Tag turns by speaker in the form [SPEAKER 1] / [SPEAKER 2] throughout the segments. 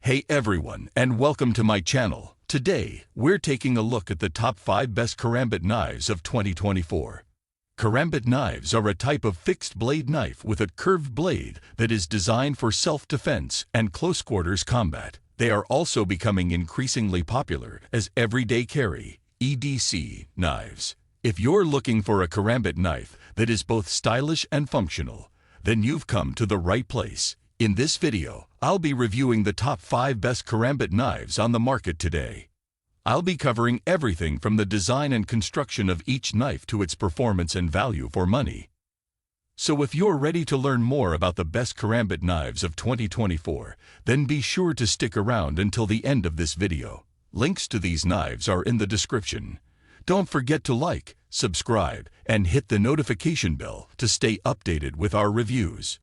[SPEAKER 1] Hey everyone, and welcome to my channel. Today, we're taking a look at the top 5 best Karambit knives of 2024. Karambit knives are a type of fixed-blade knife with a curved blade that is designed for self-defense and close-quarters combat. They are also becoming increasingly popular as everyday carry, EDC, knives. If you're looking for a Karambit knife that is both stylish and functional, then you've come to the right place. In this video, I'll be reviewing the top 5 best Karambit knives on the market today. I'll be covering everything from the design and construction of each knife to its performance and value for money. So if you're ready to learn more about the best Karambit knives of 2024, then be sure to stick around until the end of this video. Links to these knives are in the description. Don't forget to like, subscribe, and hit the notification bell to stay updated with our reviews.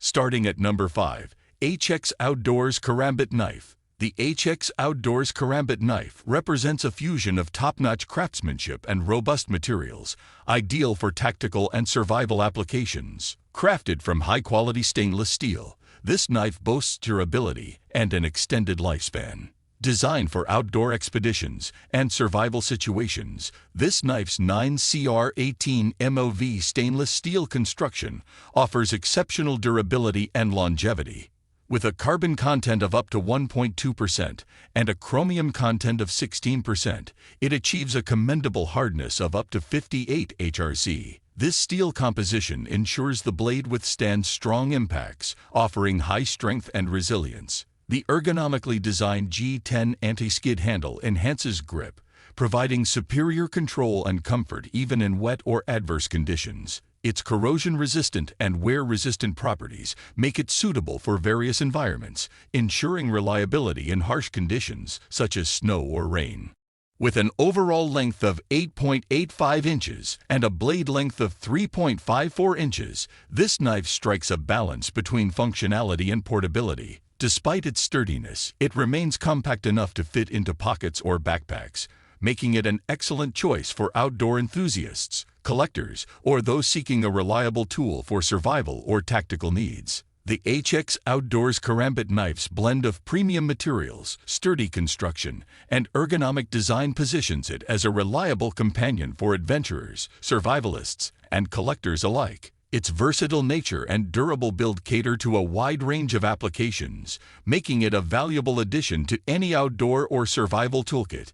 [SPEAKER 1] Starting at number 5, HX Outdoors Karambit Knife. The HX Outdoors Karambit Knife represents a fusion of top-notch craftsmanship and robust materials, ideal for tactical and survival applications. Crafted from high-quality stainless steel, this knife boasts durability and an extended lifespan. Designed for outdoor expeditions and survival situations, this knife's 9cr18 MOV stainless steel construction offers exceptional durability and longevity. With a carbon content of up to 1.2% and a chromium content of 16%, it achieves a commendable hardness of up to 58 HRC. This steel composition ensures the blade withstands strong impacts, offering high strength and resilience. The ergonomically designed G10 anti-skid handle enhances grip, providing superior control and comfort even in wet or adverse conditions. Its corrosion-resistant and wear-resistant properties make it suitable for various environments, ensuring reliability in harsh conditions such as snow or rain. With an overall length of 8.85 inches and a blade length of 3.54 inches, this knife strikes a balance between functionality and portability. Despite its sturdiness, it remains compact enough to fit into pockets or backpacks, making it an excellent choice for outdoor enthusiasts, collectors, or those seeking a reliable tool for survival or tactical needs. The HX Outdoors Karambit Knife's blend of premium materials, sturdy construction, and ergonomic design positions it as a reliable companion for adventurers, survivalists, and collectors alike. Its versatile nature and durable build cater to a wide range of applications, making it a valuable addition to any outdoor or survival toolkit.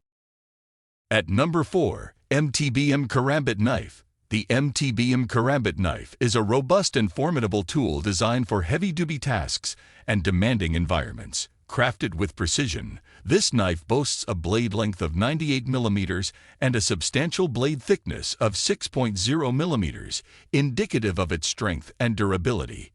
[SPEAKER 1] At number 4, MTBM Karambit Knife. The MTBM Karambit Knife is a robust and formidable tool designed for heavy-duty tasks and demanding environments. Crafted with precision, this knife boasts a blade length of 98 mm and a substantial blade thickness of 6.0 mm, indicative of its strength and durability.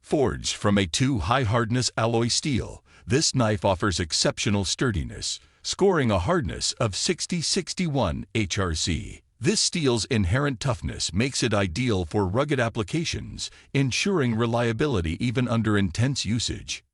[SPEAKER 1] Forged from a 2 high-hardness alloy steel, this knife offers exceptional sturdiness, scoring a hardness of 60-61 HRC. This steel's inherent toughness makes it ideal for rugged applications, ensuring reliability even under intense usage.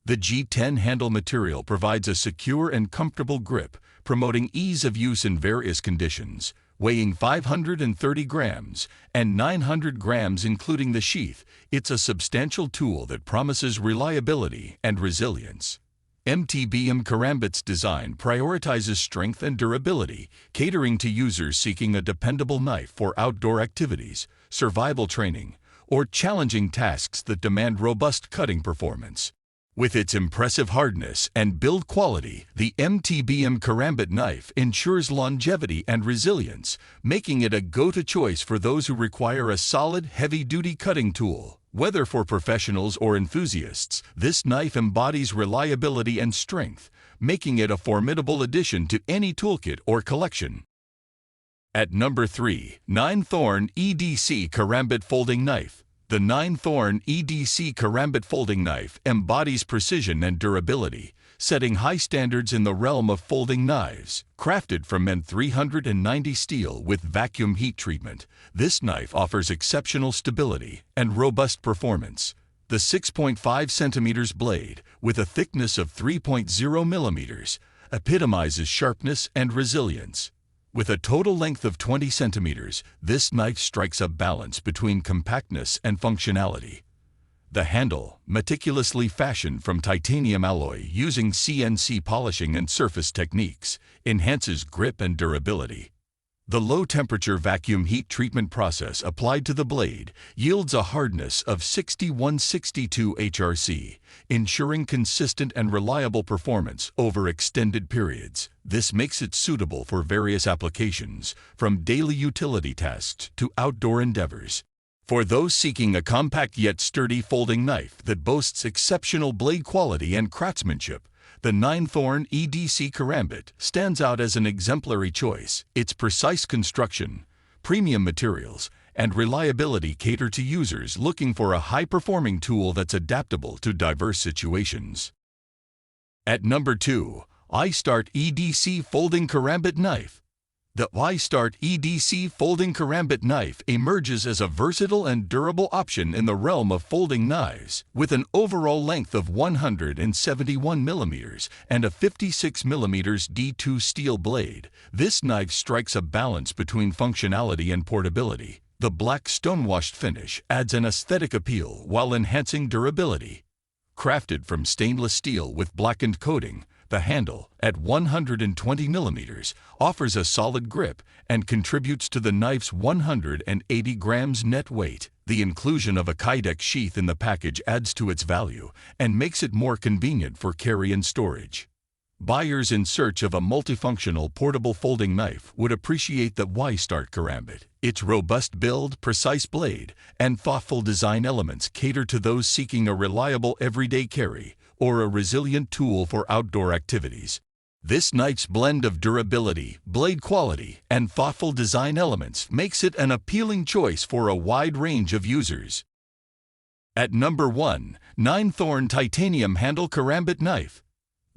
[SPEAKER 1] The G10 handle material provides a secure and comfortable grip, promoting ease of use in various conditions. Weighing 530 grams and 900 grams including the sheath, it's a substantial tool that promises reliability and resilience. MTBM Karambit's design prioritizes strength and durability, catering to users seeking a dependable knife for outdoor activities, survival training, or challenging tasks that demand robust cutting performance. With its impressive hardness and build quality, the MTBM Karambit Knife ensures longevity and resilience, making it a go-to choice for those who require a solid, heavy-duty cutting tool. Whether for professionals or enthusiasts, this knife embodies reliability and strength, making it a formidable addition to any toolkit or collection. At number 3, THORN EDC Karambit Folding Knife. The THORN EDC Karambit Folding Knife embodies precision and durability, setting high standards in the realm of folding knives. Crafted from M390 steel with vacuum heat treatment, this knife offers exceptional stability and robust performance. The 6.5 cm blade, with a thickness of 3.0 mm, epitomizes sharpness and resilience. With a total length of 20 centimeters, this knife strikes a balance between compactness and functionality. The handle, meticulously fashioned from titanium alloy using CNC polishing and surface techniques, enhances grip and durability. The low-temperature vacuum heat treatment process applied to the blade yields a hardness of 6162 HRC, ensuring consistent and reliable performance over extended periods. This makes it suitable for various applications, from daily utility tasks to outdoor endeavors. For those seeking a compact yet sturdy folding knife that boasts exceptional blade quality and craftsmanship, the THORN EDC Karambit stands out as an exemplary choice. Its precise construction, premium materials, and reliability cater to users looking for a high-performing tool that's adaptable to diverse situations. At number 2, iART EDC Folding Carit Knife. The iART EDC Folding Carit Knife emerges as a versatile and durable option in the realm of folding knives. With an overall length of 171 mm and a 56 mm D2 steel blade, this knife strikes a balance between functionality and portability. The black stonewashed finish adds an aesthetic appeal while enhancing durability. Crafted from stainless steel with blackened coating, the handle, at 120 mm, offers a solid grip and contributes to the knife's 180 grams net weight. The inclusion of a Kydex sheath in the package adds to its value and makes it more convenient for carry and storage. Buyers in search of a multifunctional portable folding knife would appreciate the iART Karambit. Its robust build, precise blade, and thoughtful design elements cater to those seeking a reliable everyday carry or a resilient tool for outdoor activities. This knife's blend of durability, blade quality, and thoughtful design elements makes it an appealing choice for a wide range of users. At number 1, THORN Titanium Handle Karambit Knife.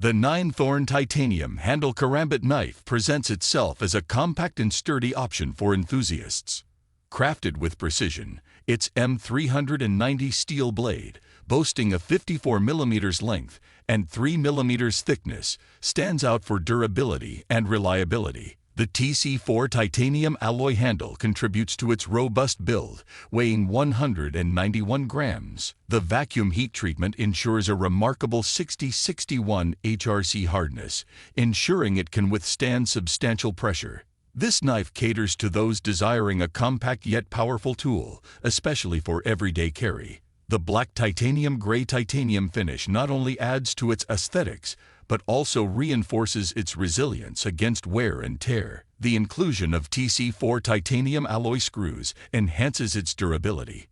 [SPEAKER 1] The THORN Titanium Handle Karambit Knife presents itself as a compact and sturdy option for enthusiasts. Crafted with precision, its M390 steel blade, boasting a 54 mm length and 3 mm thickness, stands out for durability and reliability. The TC4 titanium alloy handle contributes to its robust build, weighing 191 grams. The vacuum heat treatment ensures a remarkable 60-61 HRC hardness, ensuring it can withstand substantial pressure. This knife caters to those desiring a compact yet powerful tool, especially for everyday carry. The black titanium-gray titanium finish not only adds to its aesthetics, but also reinforces its resilience against wear and tear. The inclusion of TC4 titanium alloy screws enhances its durability.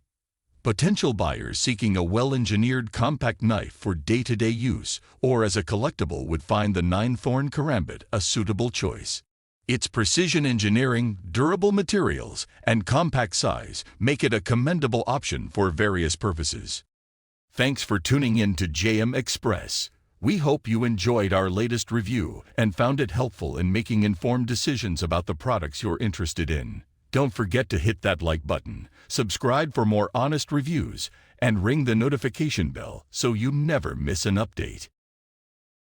[SPEAKER 1] Potential buyers seeking a well-engineered compact knife for day-to-day use or as a collectible would find the THORN Karambit a suitable choice. Its precision engineering, durable materials, and compact size make it a commendable option for various purposes. Thanks for tuning in to JM Express. We hope you enjoyed our latest review and found it helpful in making informed decisions about the products you're interested in. Don't forget to hit that like button, subscribe for more honest reviews, and ring the notification bell so you never miss an update.